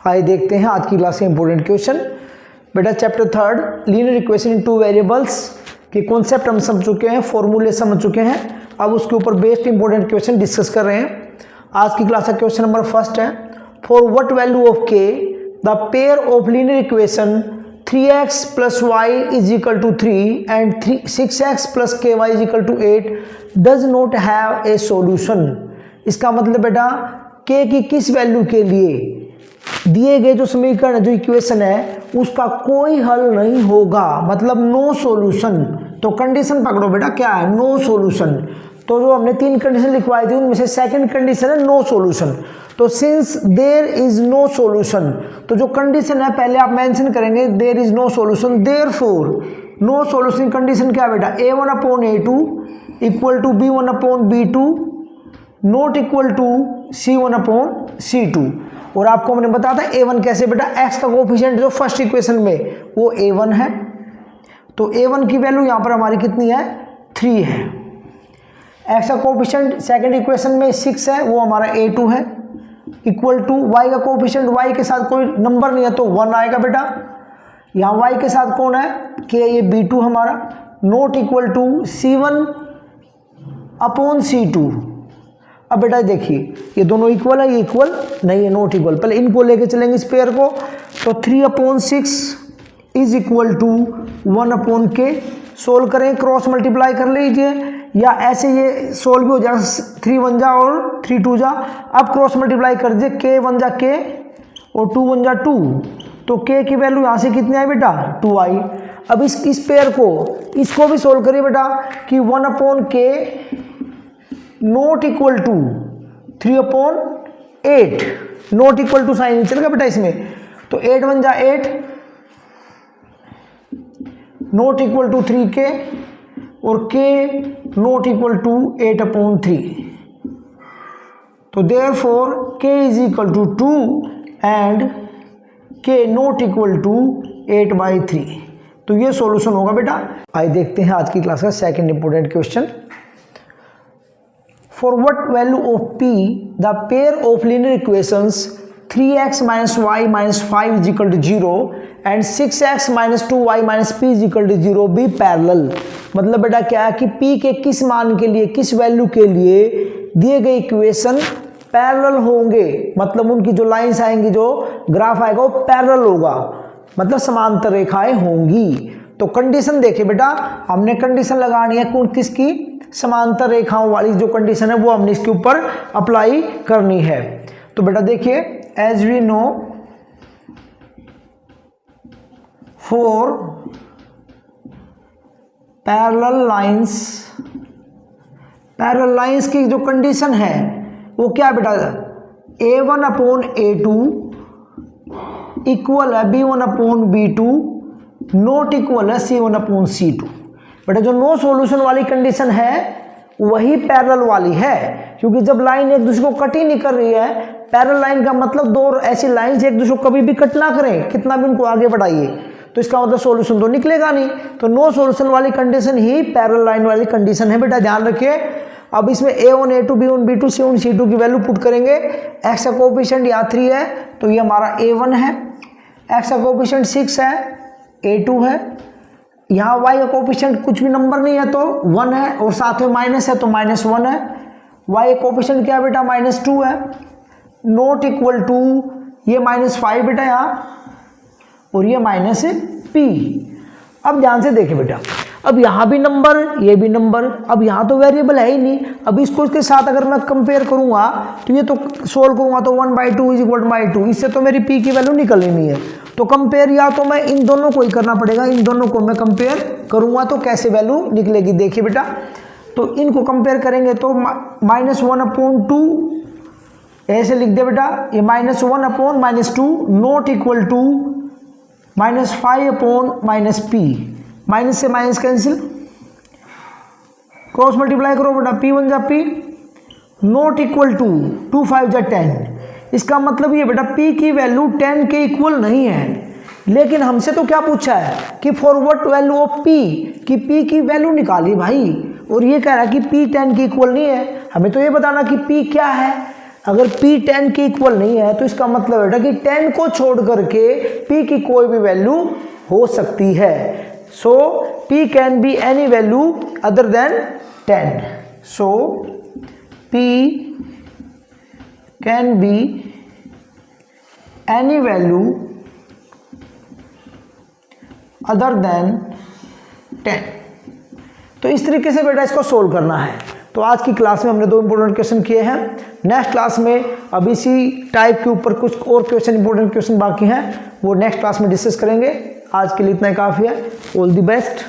आइए देखते हैं आज की क्लास के इंपॉर्टेंट क्वेश्चन। बेटा chapter 3 linear equation in 2 variables के कॉन्सेप्ट हम समझ चुके हैं, फॉर्मूले समझ चुके हैं। अब उसके ऊपर बेस्ड इंपॉर्टेंट क्वेश्चन डिस्कस कर रहे हैं। आज की क्लास का क्वेश्चन नंबर फर्स्ट है, फॉर व्हाट वैल्यू ऑफ के the pair of linear equation 3x + y = 3 and 6x + ky = 8 does not have a solution. इसका मतलब बेटा k की किस वैल्यू के लिए दिए गए जो समीकरण जो इक्वेशन है उसका कोई हल नहीं होगा, मतलब नो सॉल्यूशन। तो कंडीशन पकड़ो बेटा, क्या है? No solution. तो जो हमने 3 कंडीशन लिखवाई थी उनमें से सेकंड कंडीशन है नो सॉल्यूशन। तो since there is no solution, तो जो कंडीशन है पहले आप मेंशन करेंगे there is no solution. Therefore no solution condition क्या है बेटा? a1/a2 = b1/b2 not equal to c1/c2। और आपको मैंने बताया था a1 कैसे बेटा, x का कोफिशिएंट जो फर्स्ट इक्वेशन में वो a1 है, तो a1 की वैल्यू यहाँ पर हमारी कितनी है? 3 है। x का कोफिशिएंट सेकंड इक्वेशन में 6 है, वो हमारा a2 है, इक्वल टू y का कोफिशिएंट y के साथ कोई नंबर नहीं है तो 1 आएगा बेटा। यहाँ y के साथ कौन है? k, ये b2 हमारा, नॉट इक्वल टू c1/c2। अब बेटा देखिए ये दोनों इक्वल है, ये इक्वल नहीं है, नॉट इक्वल। पहले इनको लेके चलेंगे इस पेयर को, तो 3/6 = 1/k। सोल्व करें, क्रॉस मल्टीप्लाई कर लीजिए, या ऐसे ये सोल्व भी हो जाएगा, 3 1 जा और 3 2 जा। अब क्रॉस मल्टीप्लाई कर दीजिए, k 1 जा k और 2 1 जा 2, तो k की वैल्यू यहाँ से कितनी आई बेटा? 2 आई। अब इस पेयर को इसको भी सोल्व करिए बेटा कि 1/k not equal to 3/8, not equal to sign चलेगा बेटा इसमें, तो 8 1 जा 8 नॉट इक्वल टू 3k और k नॉट इक्वल टू 8/3। तो therefore k = 2 and k not equal to 8/3। तो ये सॉल्यूशन होगा बेटा। आइए देखते हैं आज की क्लास का second important question. For what value of p the pair of linear equations 3x - y - 5 = 0 and 6x - 2y - p = 0 be parallel। मतलब बेटा क्या है कि p के किस मान के लिए, किस वैल्यू के लिए दिए गए इक्वेशन पैरेलल होंगे, मतलब उनकी जो लाइंस आएंगी, जो ग्राफ आएगा वो पैरेलल होगा, मतलब समांतर रेखाएं होंगी। तो कंडीशन देखिए बेटा, हमने कंडीशन लगानी है कौन किसकी? समांतर रेखाओं वाली जो कंडीशन है वो हमने इसके ऊपर अप्लाई करनी है। तो बेटा देखिए, as we know for parallel lines की जो कंडीशन है वो क्या बेटा? a1/a2 इक्वल है b1/b2 नॉट इक्वल है c1/c2। बेटा जो नो सॉल्यूशन वाली कंडीशन है वही पैरेलल वाली है, क्योंकि जब लाइन एक दूसरे को कट ही नहीं कर रही है, पैरेलल लाइन का मतलब दो ऐसी लाइंस एक दूसरे को कभी भी कट ना करें, कितना भी उनको आगे बढ़ाइए, तो इसका मतलब सॉल्यूशन तो निकलेगा नहीं। तो नो सॉल्यूशन वाली कंडीशन ही पैरेलल लाइन वाली कंडीशन है बेटा, ध्यान रखिए। अब इसमें a1 a2 b1 b2 c1 c2 की वैल्यू पुट करेंगे। x का कोफिशिएंट यहाँ 3 है तो ये हमारा a1 है, x का कोफिशिएंट 6 है, a2 है, यहाँ y का कोफिशिएंट कुछ भी नंबर नहीं है तो 1 है, और साथ में माइनस है तो -1 है। y का कोफिशिएंट क्या है बेटा? -2 है, नॉट इक्वल टू ये -5 बेटा यहाँ, और ये -p। अब ध्यान से देखिए बेटा, अब यहाँ भी नंबर, ये भी नंबर, अब यहाँ तो वेरिएबल है ही नहीं। अब इसको इसके साथ अगर मैं कंपेयर करूँगा तो ये तो सोल्व करूँगा तो 1/2 = 2, इससे तो मेरी p की वैल्यू निकलनी नहीं है। तो कंपेयर या तो मैं इन दोनों को ही करना पड़ेगा, इन दोनों को मैं कंपेयर करूँगा तो कैसे वैल्यू निकलेगी देखिए बेटा। तो इनको कंपेयर करेंगे तो -1/2 ऐसे लिख दे बेटा, ये -1/-2 not equal to -5/-p। Minus से माइनस कैंसिल, क्रॉस मल्टीप्लाई करो बेटा, p 1 जा p नॉट इक्वल टू 2 5 जा 10। इसका मतलब ये बेटा p की वैल्यू 10 के इक्वल नहीं है। लेकिन हमसे तो क्या पूछा है कि for what value of p, कि p की वैल्यू निकाली भाई, और ये कह रहा है कि p 10 के इक्वल नहीं है। हमें तो ये बताना कि p क्या है। अगर p 10 के इक्वल नहीं है तो इसका मतलब बेटा कि 10 को छोड़ करके p की कोई भी वैल्यू हो सकती है। सो p can be any value other than 10। So p can be any value other than 10। तो इस तरीके से बेटा इसको सोल्व करना है। तो आज की क्लास में हमने 2 इंपॉर्टेंट क्वेश्चन किए हैं। नेक्स्ट क्लास में अब इसी टाइप के ऊपर कुछ और क्वेश्चन, इंपॉर्टेंट क्वेश्चन बाकी हैं, वो नेक्स्ट क्लास में डिस्कस करेंगे। आज के लिए इतना ही काफ़ी है। All the best.